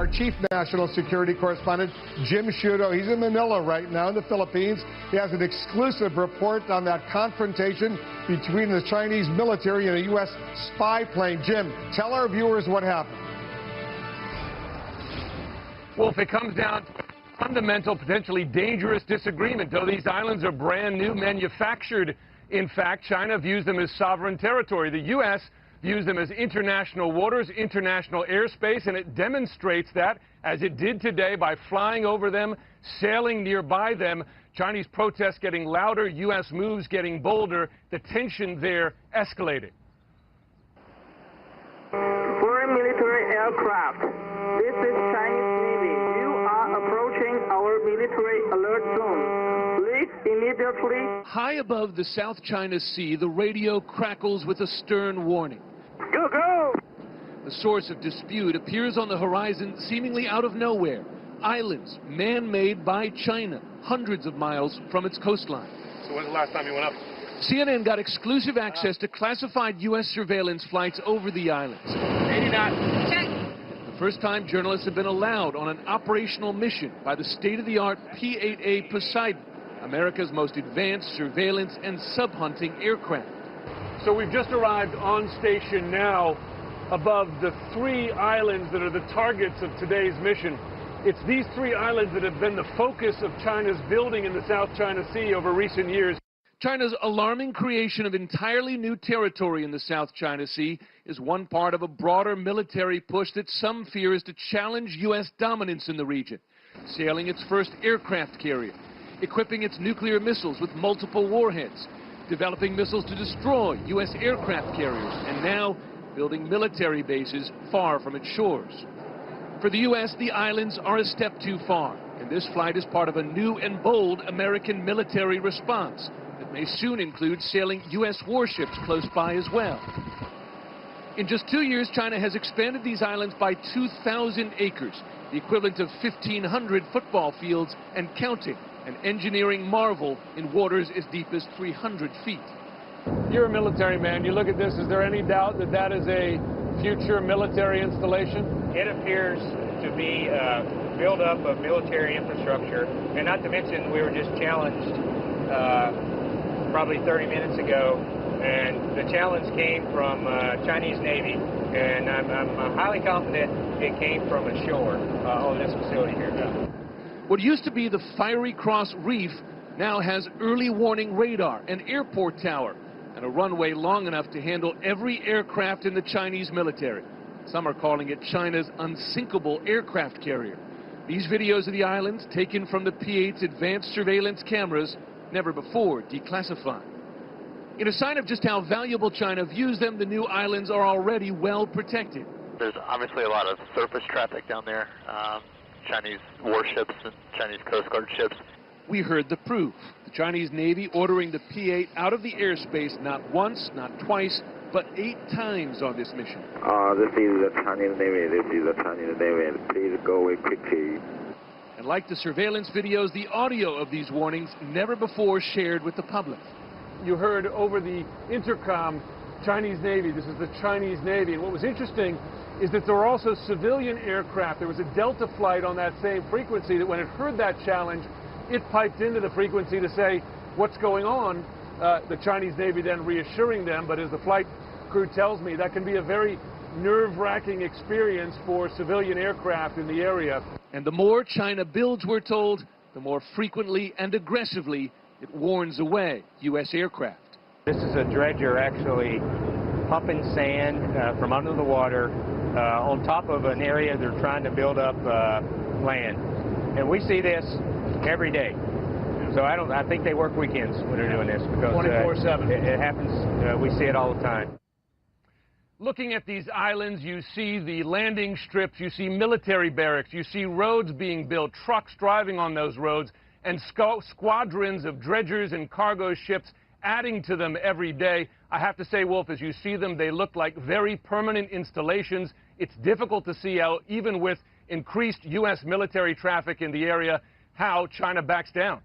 our chief national security correspondent, Jim Sciutto. He's in Manila right now in the Philippines. He has an exclusive report on that confrontation between the Chinese military and a U.S. spy plane. Jim, tell our viewers what happened. Wolf, it comes down to a fundamental, potentially dangerous disagreement. Though these islands are brand new, manufactured, in fact, China views them as sovereign territory. The U.S. views them as international waters, international airspace, and it demonstrates that, as it did today, by flying over them, sailing nearby them. Chinese protests getting louder, U.S. moves getting bolder, the tension there escalating. Foreign military aircraft. This is Chinese Navy. You are approaching our military alert zone. Please immediately. High above the South China Sea, the radio crackles with a stern warning. Go, go! The source of dispute appears on the horizon seemingly out of nowhere. Islands, man-made by China, hundreds of miles from its coastline. So when's the last time you went up? CNN got exclusive access to classified U.S. surveillance flights over the islands. 80 knots. Check. The first time journalists have been allowed on an operational mission by the state-of-the-art P-8A Poseidon, America's most advanced surveillance and sub-hunting aircraft. So we've just arrived on station now above the 3 islands that are the targets of today's mission. It's these 3 islands that have been the focus of China's building in the South China Sea over recent years. China's alarming creation of entirely new territory in the South China Sea is one part of a broader military push that some fear is to challenge U.S. dominance in the region, sailing its first aircraft carrier, equipping its nuclear missiles with multiple warheads, developing missiles to destroy U.S. aircraft carriers, and now building military bases far from its shores. For the U.S., the islands are a step too far, and this flight is part of a new and bold American military response that may soon include sailing U.S. warships close by as well. In just 2 years, China has expanded these islands by 2,000 acres, the equivalent of 1,500 football fields and counting, an engineering marvel in waters as deep as 300 feet. You're a military man. You look at this, is there any doubt that that is a future military installation? It appears to be a buildup of military infrastructure, and not to mention we were just challenged probably 30 minutes ago, and the challenge came from Chinese Navy, and I'm highly confident it came from ashore on this facility here. What used to be the Fiery Cross Reef now has early warning radar, an airport tower, and a runway long enough to handle every aircraft in the Chinese military. Some are calling it China's unsinkable aircraft carrier. These videos of the islands, taken from the P-8's advanced surveillance cameras, never before declassified. In a sign of just how valuable China views them, the new islands are already well protected. There's obviously a lot of surface traffic down there. Chinese warships and Chinese Coast Guard ships. We heard the proof. The Chinese Navy ordering the P-8 out of the airspace not once, not twice, but 8 times on this mission. This is the Chinese Navy. This is the Chinese Navy. Please go away quickly. And like the surveillance videos, the audio of these warnings never before shared with the public. You heard over the intercom, Chinese Navy, this is the Chinese Navy. And what was interesting is that there were also civilian aircraft. There was a Delta flight on that same frequency that when it heard that challenge, it piped into the frequency to say, what's going on? The Chinese Navy then reassuring them, but as the flight crew tells me, that can be a very nerve-wracking experience for civilian aircraft in the area. And the more China builds, we're told, the more frequently and aggressively it warns away U.S. aircraft. This is a dredger actually pumping sand from under the water on top of an area they're trying to build up land. And we see this every day. So I think they work weekends when they're doing this, because 24/7. It happens. We see it all the time. Looking at these islands, you see the landing strips, you see military barracks, you see roads being built, trucks driving on those roads, and squadrons of dredgers and cargo ships adding to them every day. I have to say, Wolf, as you see them, they look like very permanent installations. It's difficult to see how, even with increased U.S. military traffic in the area, how China backs down.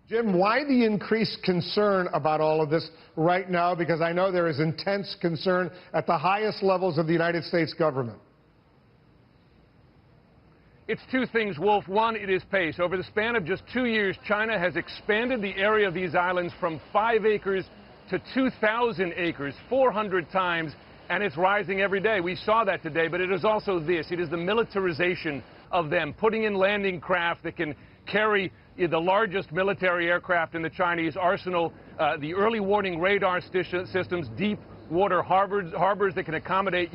Jim, why the increased concern about all of this right now? Because I know there is intense concern at the highest levels of the United States government. It's two things, Wolf. One, it is pace. Over the span of just 2 years, China has expanded the area of these islands from 5 acres to 2,000 acres, 400 times, and it's rising every day. We saw that today, but it is also this. It is the militarization of them, putting in landing craft that can carry the largest military aircraft in the Chinese arsenal, the early warning radar systems, deep water harbors that can accommodate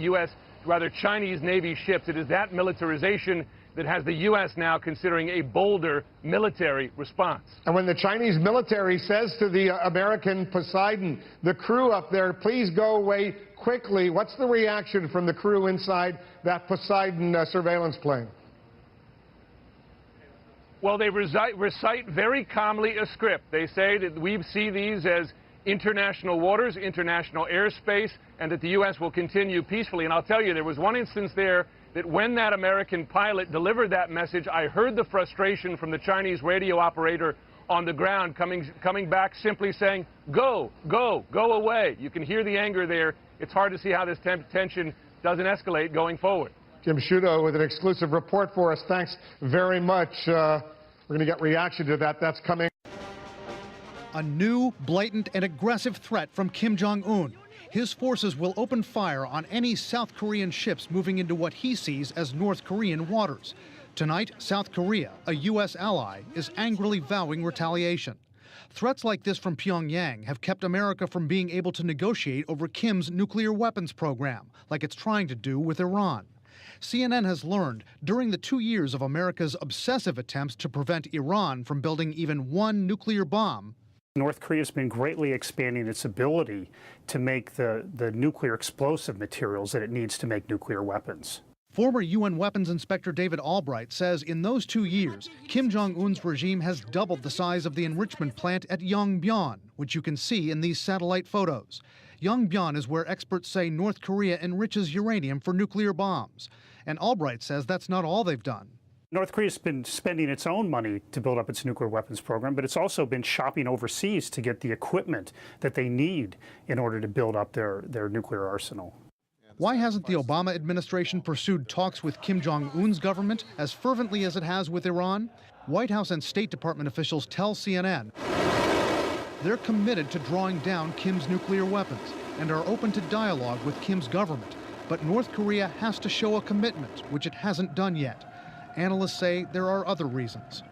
Chinese Navy ships. It is that militarization that has the U.S. now considering a bolder military response. And when the Chinese military says to the American Poseidon, the crew up there, please go away quickly, what's the reaction from the crew inside that Poseidon surveillance plane? Well, they recite very calmly a script. They say that we see these as international waters, international airspace, and that the U.S. will continue peacefully. And I'll tell you, there was one instance there that when that American pilot delivered that message, I heard the frustration from the Chinese radio operator on the ground coming back simply saying, go, go, go away. You can hear the anger there. It's hard to see how this tension doesn't escalate going forward. Jim Sciutto with an exclusive report for us. Thanks very much. We're going to get reaction to that. That's coming. A new, blatant, and aggressive threat from Kim Jong-un. His forces will open fire on any South Korean ships moving into what he sees as North Korean waters. Tonight, South Korea, a U.S. ally, is angrily vowing retaliation. Threats like this from Pyongyang have kept America from being able to negotiate over Kim's nuclear weapons program, like it's trying to do with Iran. CNN has learned during the 2 years of America's obsessive attempts to prevent Iran from building even one nuclear bomb, North Korea has been greatly expanding its ability to make the nuclear explosive materials that it needs to make nuclear weapons. Former UN weapons inspector David Albright says in those 2 years, Kim Jong-un's regime has doubled the size of the enrichment plant at Yongbyon, which you can see in these satellite photos. Yongbyon is where experts say North Korea enriches uranium for nuclear bombs. And Albright says that's not all they've done. North Korea's been spending its own money to build up its nuclear weapons program, but it's also been shopping overseas to get the equipment that they need in order to build up their nuclear arsenal. Why hasn't the Obama administration pursued talks with Kim Jong-un's government as fervently as it has with Iran? White House and State Department officials tell CNN they're committed to drawing down Kim's nuclear weapons and are open to dialogue with Kim's government. But North Korea has to show a commitment, which it hasn't done yet. Analysts say there are other reasons.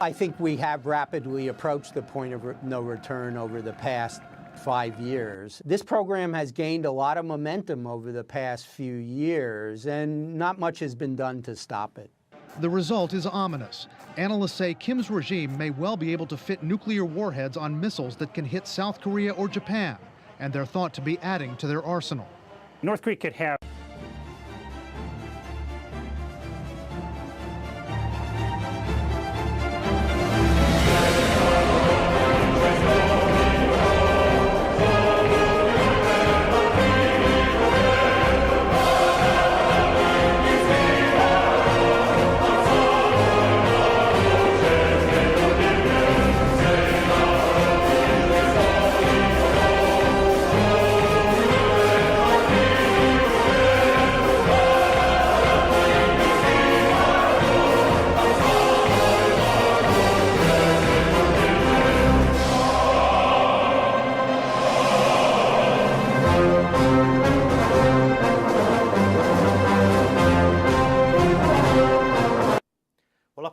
I think we have rapidly approached the point of no return over the past 5 years. This program has gained a lot of momentum over the past few years, and not much has been done to stop it. The result is ominous. Analysts say Kim's regime may well be able to fit nuclear warheads on missiles that can hit South Korea or Japan, and they're thought to be adding to their arsenal. North Korea could have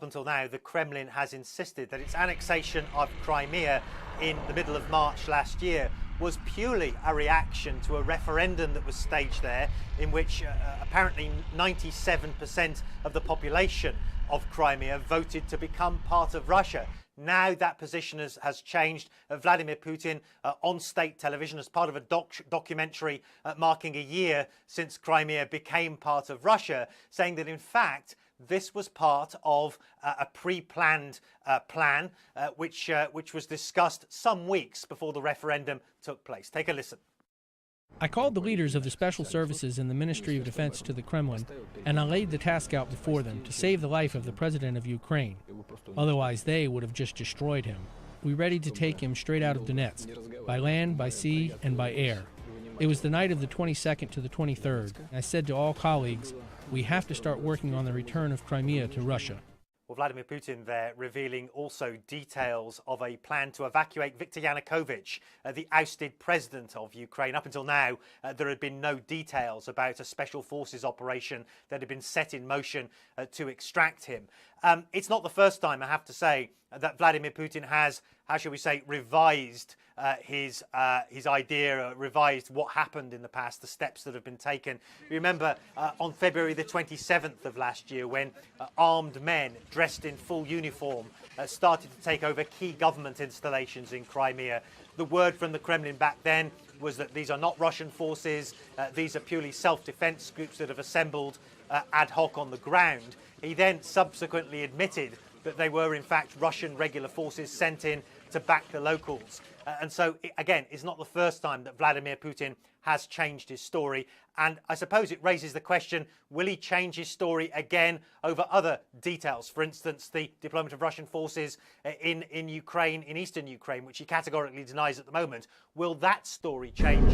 until now, the Kremlin has insisted that its annexation of Crimea in the middle of March last year was purely a reaction to a referendum that was staged there in which apparently 97% of the population of Crimea voted to become part of Russia. Now that position has changed. Vladimir Putin on state television as part of a documentary marking a year since Crimea became part of Russia, saying that in fact this was part of a pre-planned plan which was discussed some weeks before the referendum took place. Take a listen. I called the leaders of the special services in the Ministry of Defense to the Kremlin, and I laid the task out before them to save the life of the president of Ukraine. Otherwise, they would have just destroyed him. We readied to take him straight out of Donetsk, by land, by sea, and by air. It was the night of the 22nd to the 23rd. I said to all colleagues, We have to start working on the return of Crimea to Russia. Well, Vladimir Putin there revealing also details of a plan to evacuate Viktor Yanukovych, the ousted president of Ukraine. Up until now, there had been no details about a special forces operation that had been set in motion to extract him. It's not the first time, I have to say, that Vladimir Putin has, how shall we say, revised his idea, revised what happened in the past, the steps that have been taken. You remember on February the 27th of last year when armed men dressed in full uniform started to take over key government installations in Crimea. The word from the Kremlin back then was that these are not Russian forces, these are purely self-defense groups that have assembled ad hoc on the ground. He then subsequently admitted that they were in fact Russian regular forces sent in to back the locals. And so, again, it's not the first time that Vladimir Putin has changed his story. And I suppose it raises the question, will he change his story again over other details? For instance, the deployment of Russian forces in Ukraine, in eastern Ukraine, which he categorically denies at the moment. Will that story change